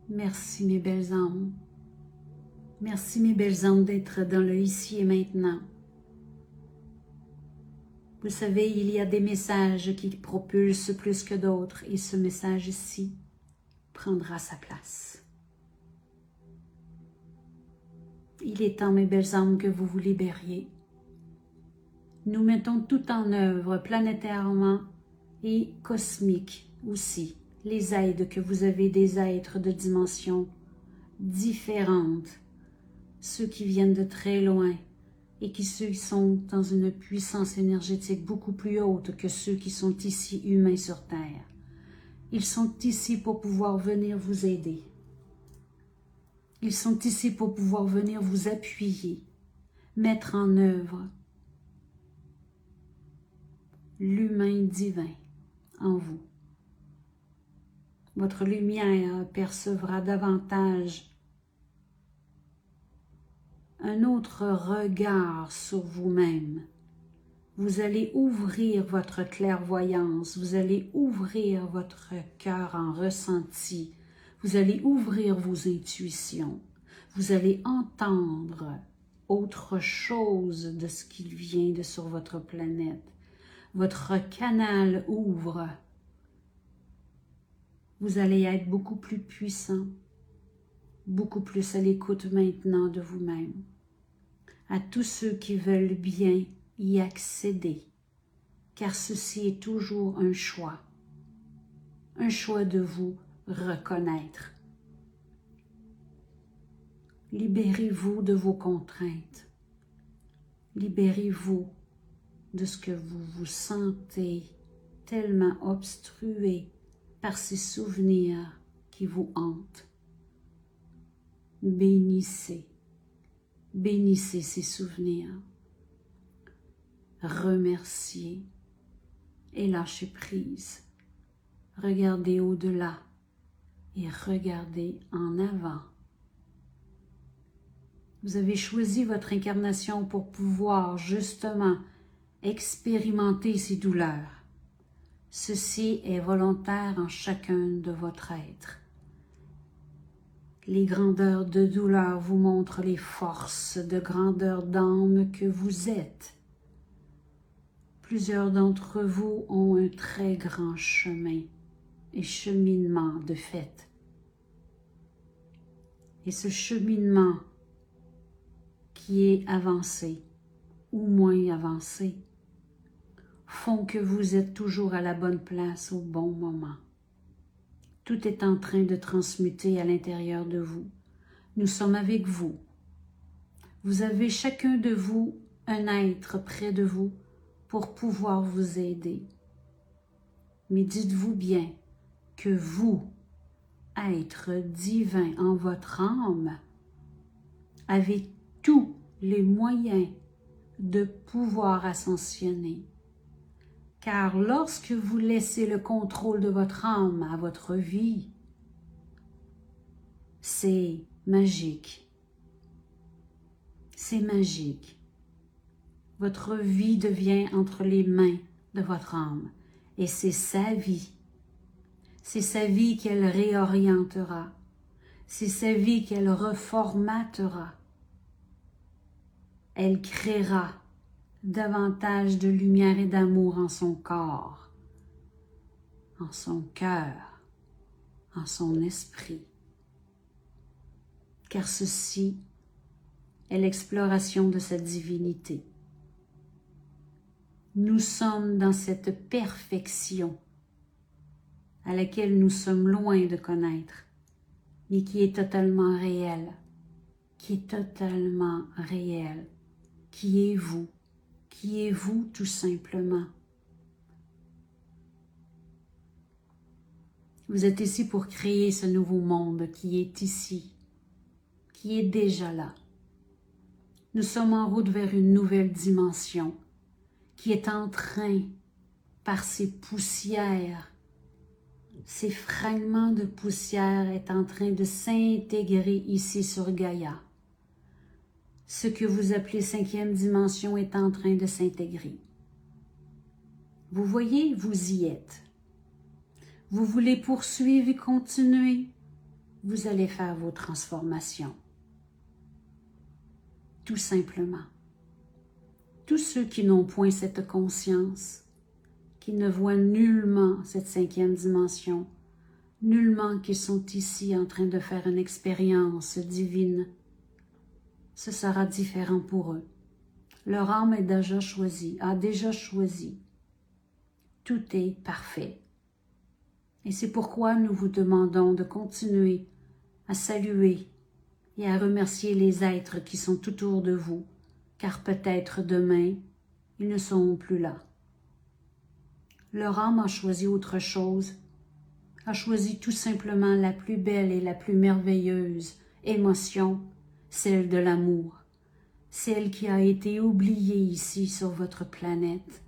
Merci mes belles âmes. Merci mes belles âmes d'être dans le ici et maintenant. Vous savez, il y a des messages qui propulsent plus que d'autres et ce message ici prendra sa place. Il est temps, mes belles âmes, que vous vous libériez. Nous mettons tout en œuvre, planétairement et cosmique aussi, les aides que vous avez des êtres de dimensions différentes, ceux qui viennent de très loin et ceux qui sont dans une puissance énergétique beaucoup plus haute que ceux qui sont ici humains sur Terre. Ils sont ici pour pouvoir venir vous aider. Ils sont ici pour pouvoir venir vous appuyer, mettre en œuvre l'humain divin en vous. Votre lumière percevra davantage un autre regard sur vous-même. Vous allez ouvrir votre clairvoyance, vous allez ouvrir votre cœur en ressenti, vous allez ouvrir vos intuitions, vous allez entendre autre chose de ce qui vient de sur votre planète. Votre canal ouvre. Vous allez être beaucoup plus puissant, beaucoup plus à l'écoute maintenant de vous-même. À tous ceux qui veulent bien y accéder, car ceci est toujours un choix de vous reconnaître. Libérez-vous de vos contraintes, libérez-vous de ce que vous vous sentez tellement obstrué par ces souvenirs qui vous hantent. Bénissez, bénissez ces souvenirs. Remerciez et lâchez prise. Regardez au-delà et regardez en avant. Vous avez choisi votre incarnation pour pouvoir justement expérimenter ces douleurs. Ceci est volontaire en chacun de votre être. Les grandeurs de douleur vous montrent les forces de grandeur d'âme que vous êtes. Plusieurs d'entre vous ont un très grand chemin et cheminement de fait. Et ce cheminement qui est avancé ou moins avancé font que vous êtes toujours à la bonne place au bon moment. Tout est en train de transmuter à l'intérieur de vous. Nous sommes avec vous. Vous avez chacun de vous un être près de vous pour pouvoir vous aider. Mais dites-vous bien que vous, être divin en votre âme, avez tous les moyens de pouvoir ascensionner. Car lorsque vous laissez le contrôle de votre âme à votre vie, c'est magique. C'est magique. Votre vie devient entre les mains de votre âme et c'est sa vie. C'est sa vie qu'elle réorientera. C'est sa vie qu'elle reformatera. Elle créera davantage de lumière et d'amour en son corps, en son cœur, en son esprit. Car ceci est l'exploration de sa divinité. Nous sommes dans cette perfection à laquelle nous sommes loin de connaître, mais qui est totalement réelle, qui est totalement réelle. Qui est vous? Qui est vous tout simplement? Vous êtes ici pour créer ce nouveau monde qui est ici, qui est déjà là. Nous sommes en route vers une nouvelle dimension qui est en train, par ces poussières, ces fragments de poussière est en train de s'intégrer ici sur Gaïa. Ce que vous appelez cinquième dimension est en train de s'intégrer. Vous voyez, vous y êtes. Vous voulez poursuivre et continuer, vous allez faire vos transformations. Tout simplement. Tous ceux qui n'ont point cette conscience, qui ne voient nullement cette cinquième dimension, nullement qu'ils sont ici en train de faire une expérience divine, ce sera différent pour eux. Leur âme est déjà choisie, a déjà choisi. Tout est parfait. Et c'est pourquoi nous vous demandons de continuer à saluer et à remercier les êtres qui sont autour de vous, car peut-être demain, ils ne seront plus là. Leur âme a choisi autre chose, a choisi tout simplement la plus belle et la plus merveilleuse émotion, celle de l'amour, celle qui a été oubliée ici sur votre planète,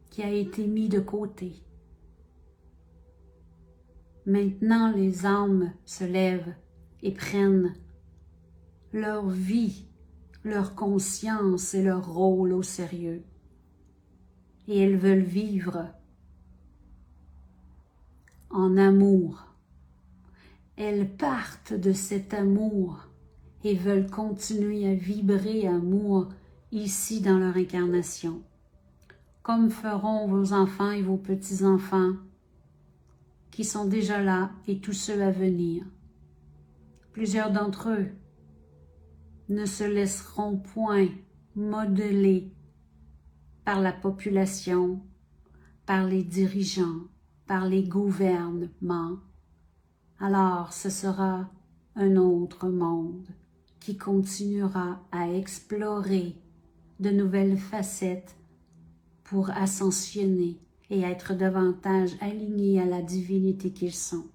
qui a été mise de côté. Maintenant, les âmes se lèvent et prennent leur vie, leur conscience et leur rôle au sérieux. Et elles veulent vivre en amour. Elles partent de cet amour et veulent continuer à vibrer amour ici dans leur incarnation, comme feront vos enfants et vos petits-enfants qui sont déjà là et tous ceux à venir. Plusieurs d'entre eux ne se laisseront point modeler par la population, par les dirigeants, par les gouvernements. Alors ce sera un autre monde qui continuera à explorer de nouvelles facettes pour ascensionner et être davantage alignés à la divinité qu'ils sont.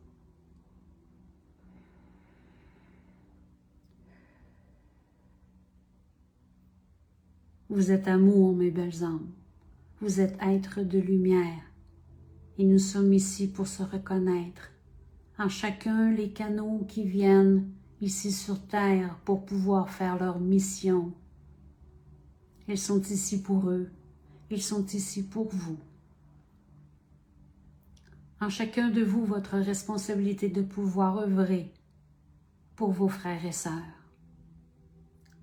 Vous êtes amour, mes belles âmes. Vous êtes êtres de lumière. Et nous sommes ici pour se reconnaître en chacun les canaux qui viennent ici sur terre pour pouvoir faire leur mission. Ils sont ici pour eux. Ils sont ici pour vous. En chacun de vous, votre responsabilité de pouvoir œuvrer pour vos frères et sœurs.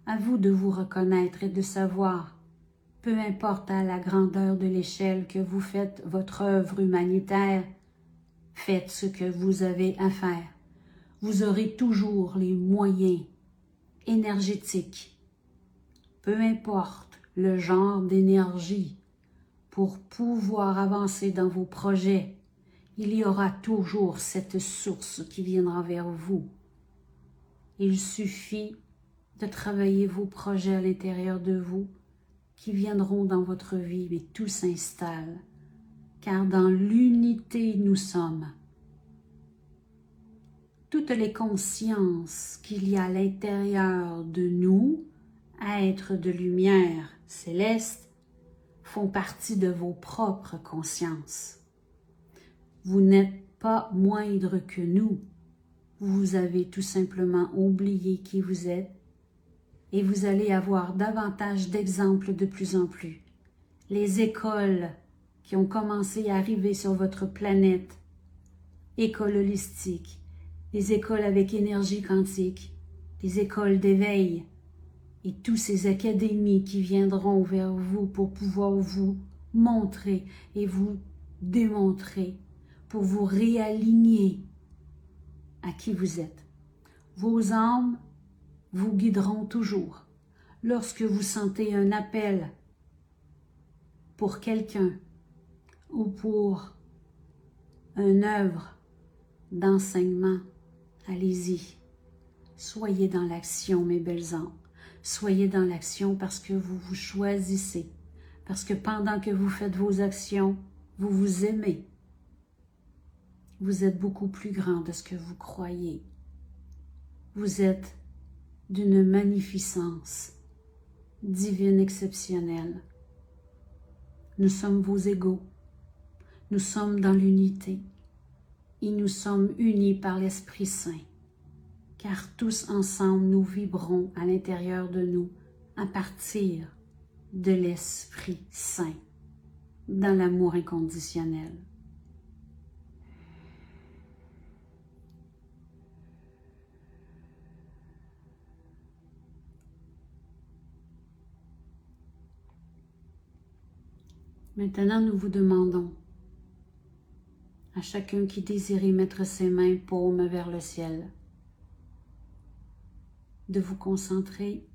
À vous de vous reconnaître et de savoir, peu importe à la grandeur de l'échelle que vous faites votre œuvre humanitaire, faites ce que vous avez à faire. Vous aurez toujours les moyens énergétiques, peu importe le genre d'énergie, pour pouvoir avancer dans vos projets. Il y aura toujours cette source qui viendra vers vous. Il suffit de travailler vos projets à l'intérieur de vous qui viendront dans votre vie et tout s'installe. Car dans l'unité nous sommes. Toutes les consciences qu'il y a à l'intérieur de nous, êtres de lumière céleste, font partie de vos propres consciences. Vous n'êtes pas moindre que nous. Vous avez tout simplement oublié qui vous êtes et vous allez avoir davantage d'exemples de plus en plus. Les écoles qui ont commencé à arriver sur votre planète, écoles holistiques, les écoles avec énergie quantique, les écoles d'éveil et toutes ces académies qui viendront vers vous pour pouvoir vous montrer et vous démontrer, pour vous réaligner à qui vous êtes. Vos âmes vous guideront toujours. Lorsque vous sentez un appel pour quelqu'un ou pour une œuvre d'enseignement, allez-y. Soyez dans l'action, mes belles âmes. Soyez dans l'action parce que vous vous choisissez. Parce que pendant que vous faites vos actions, vous vous aimez. Vous êtes beaucoup plus grand de ce que vous croyez. Vous êtes d'une magnificence divine exceptionnelle. Nous sommes vos égaux. Nous sommes dans l'unité. Et nous sommes unis par l'Esprit Saint. Car tous ensemble, nous vibrons à l'intérieur de nous à partir de l'Esprit Saint, dans l'amour inconditionnel. Maintenant, nous vous demandons, à chacun qui désirait mettre ses mains paumes vers le ciel, de vous concentrer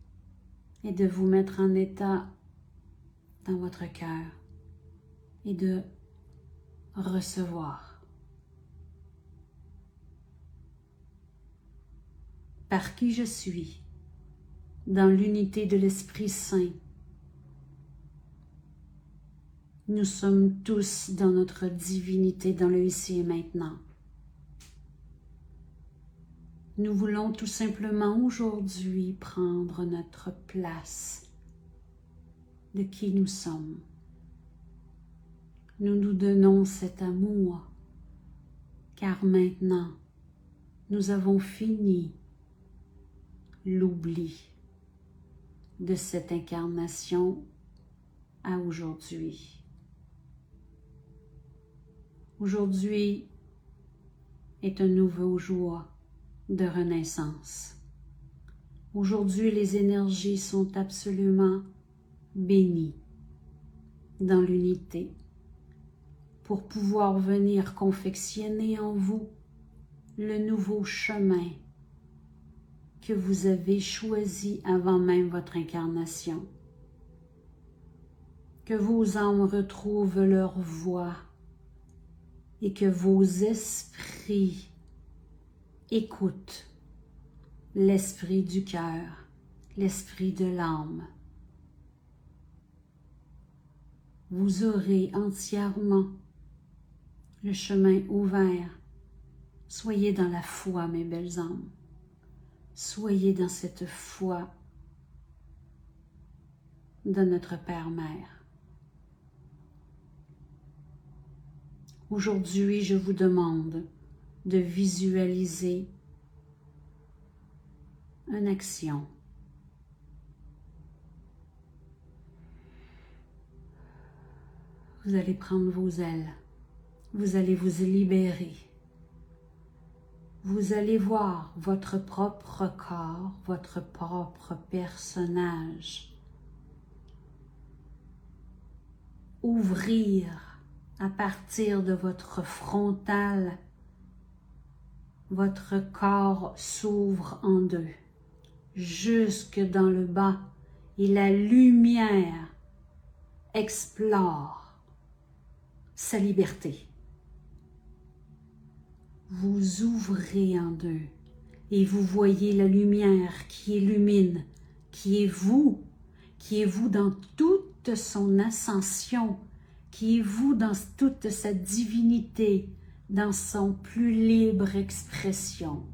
et de vous mettre en état dans votre cœur et de recevoir. Par qui je suis, dans l'unité de l'Esprit Saint, nous sommes tous dans notre divinité, dans le ici et maintenant. Nous voulons tout simplement aujourd'hui prendre notre place de qui nous sommes. Nous nous donnons cet amour, car maintenant, nous avons fini l'oubli de cette incarnation à aujourd'hui. Aujourd'hui est un nouveau jour de renaissance. Aujourd'hui, les énergies sont absolument bénies dans l'unité pour pouvoir venir confectionner en vous le nouveau chemin que vous avez choisi avant même votre incarnation. Que vos âmes retrouvent leur voix et que vos esprits écoutent l'esprit du cœur, l'esprit de l'âme. Vous aurez entièrement le chemin ouvert. Soyez dans la foi, mes belles âmes. Soyez dans cette foi de notre Père-Mère. Aujourd'hui, je vous demande de visualiser une action. Vous allez prendre vos ailes. Vous allez vous libérer. Vous allez voir votre propre corps, votre propre personnage ouvrir à partir de votre frontal. Votre corps s'ouvre en deux, jusque dans le bas, et la lumière explore sa liberté. Vous ouvrez en deux et vous voyez la lumière qui illumine, qui est vous dans toute son ascension, qui est vous dans toute sa divinité, dans son plus libre expression.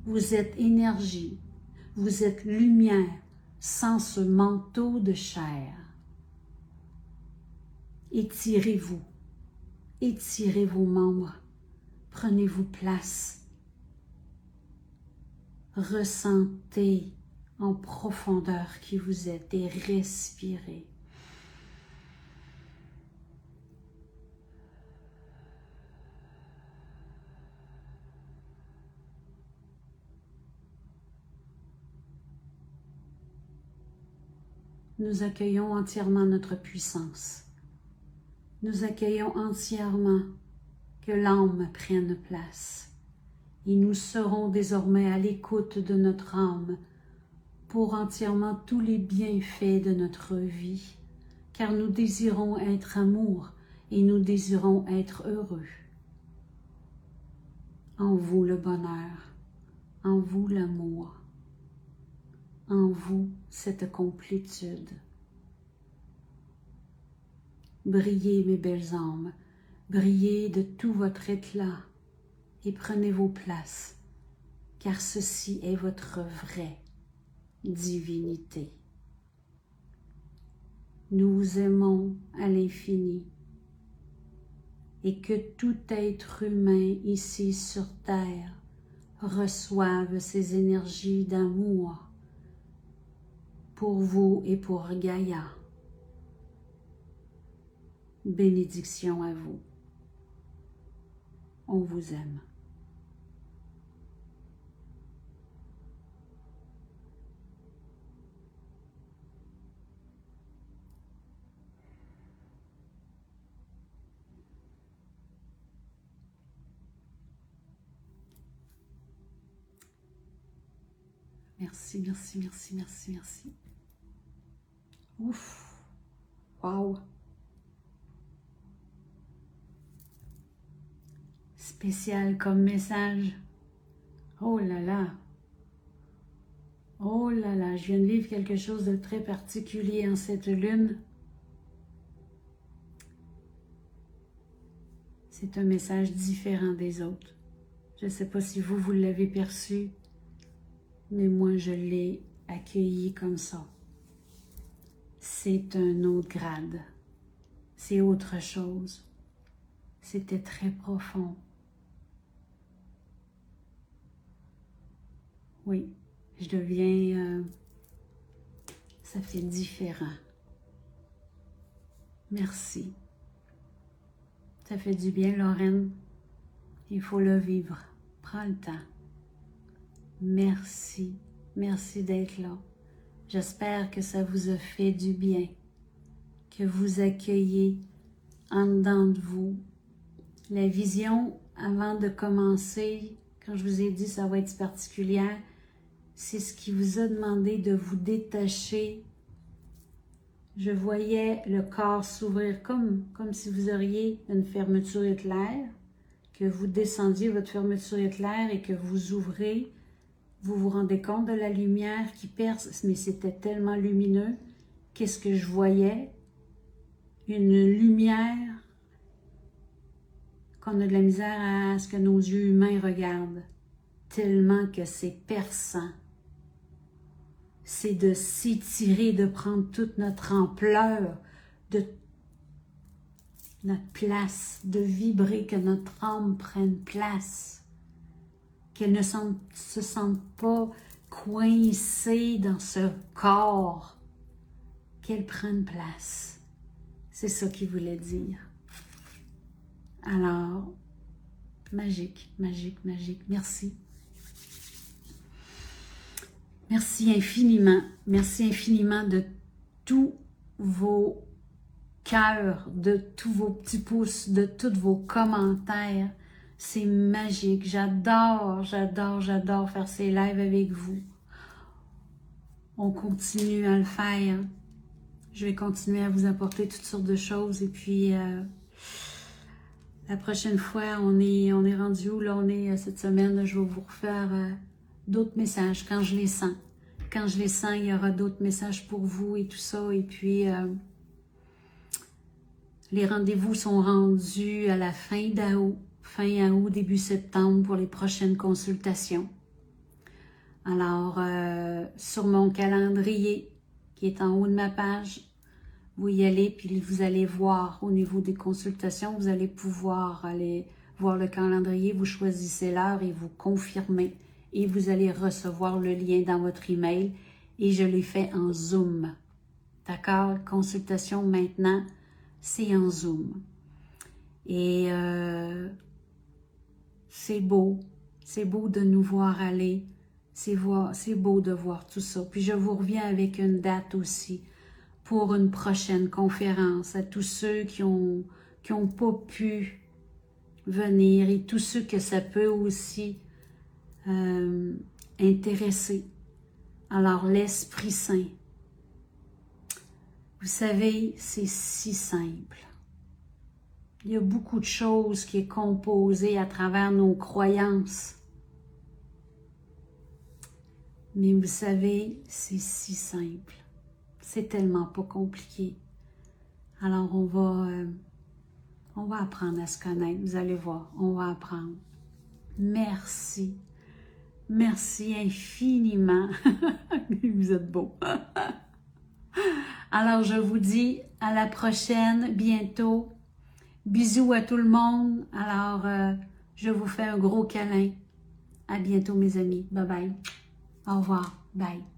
Vous êtes énergie, vous êtes lumière sans ce manteau de chair. Étirez-vous, étirez vos membres, prenez-vous place. Ressentez en profondeur qui vous êtes et respirez. Nous accueillons entièrement notre puissance. Nous accueillons entièrement que l'âme prenne place. Et nous serons désormais à l'écoute de notre âme pour entièrement tous les bienfaits de notre vie, car nous désirons être amour et nous désirons être heureux. En vous le bonheur, en vous l'amour, en vous cette complétude. Brillez, mes belles âmes, brillez de tout votre éclat et prenez vos places, car ceci est votre vraie divinité. Nous vous aimons à l'infini et que tout être humain ici sur terre reçoive ces énergies d'amour pour vous et pour Gaïa. Bénédiction à vous. On vous aime. Merci, merci, merci, merci, merci. Ouf! Wow! Spécial comme message. Oh là là! Oh là là, je viens de vivre quelque chose de très particulier en cette lune. C'est un message différent des autres. Je ne sais pas si vous l'avez perçu, mais moi je l'ai accueilli comme ça. C'est un autre grade. C'est autre chose. C'était très profond. Oui, Je deviens... ça fait différent. Merci. Ça fait du bien, Lorraine. Il faut le vivre. Prends le temps. Merci. Merci d'être là. J'espère que ça vous a fait du bien. Que vous accueillez en dedans de vous. La vision, avant de commencer, quand je vous ai dit ça va être particulière, c'est ce qui vous a demandé de vous détacher. Je voyais le corps s'ouvrir comme si vous auriez une fermeture éclair, que vous descendiez votre fermeture éclair et que vous ouvrez. Vous vous rendez compte de la lumière qui perce, mais c'était tellement lumineux. Qu'est-ce que je voyais? Une lumière qu'on a de la misère à ce que nos yeux humains regardent, tellement que c'est perçant. C'est de s'étirer, de prendre toute notre ampleur, de notre place, de vibrer, que notre âme prenne place, qu'elle ne se sente pas coincée dans ce corps, qu'elle prenne place. C'est ça qu'il voulait dire. Alors, magique, magique, magique. Merci. Merci infiniment de tous vos cœurs, de tous vos petits pouces, de tous vos commentaires. C'est magique. J'adore faire ces lives avec vous. On continue à le faire. Je vais continuer à vous apporter toutes sortes de choses et puis la prochaine fois, on est rendu où? Là, on est cette semaine, je vais vous refaire d'autres messages quand je les sens. Quand je les sens, il y aura d'autres messages pour vous et tout ça. Et puis, les rendez-vous sont rendus à la fin août, début septembre pour les prochaines consultations. Alors, sur mon calendrier qui est en haut de ma page, vous y allez, puis vous allez voir au niveau des consultations, vous allez pouvoir aller voir le calendrier, vous choisissez l'heure et vous confirmez. Et vous allez recevoir le lien dans votre email. Et je l'ai fait en Zoom. D'accord? Consultation maintenant, c'est en Zoom. Et c'est beau. C'est beau de nous voir aller. C'est beau de voir tout ça. Puis je vous reviens avec une date aussi pour une prochaine conférence à tous ceux qui ont pas pu venir et tous ceux que ça peut aussi intéresser. Alors l'Esprit Saint, vous savez, c'est si simple. Il y a beaucoup de choses qui est composées à travers nos croyances. Mais vous savez, c'est si simple. C'est tellement pas compliqué. Alors on va apprendre à se connaître. Vous allez voir, on va apprendre. Merci. Merci infiniment. Vous êtes beaux. Alors, je vous dis à la prochaine, bientôt. Bisous à tout le monde. Alors, je vous fais un gros câlin. À bientôt, mes amis. Bye bye. Au revoir. Bye.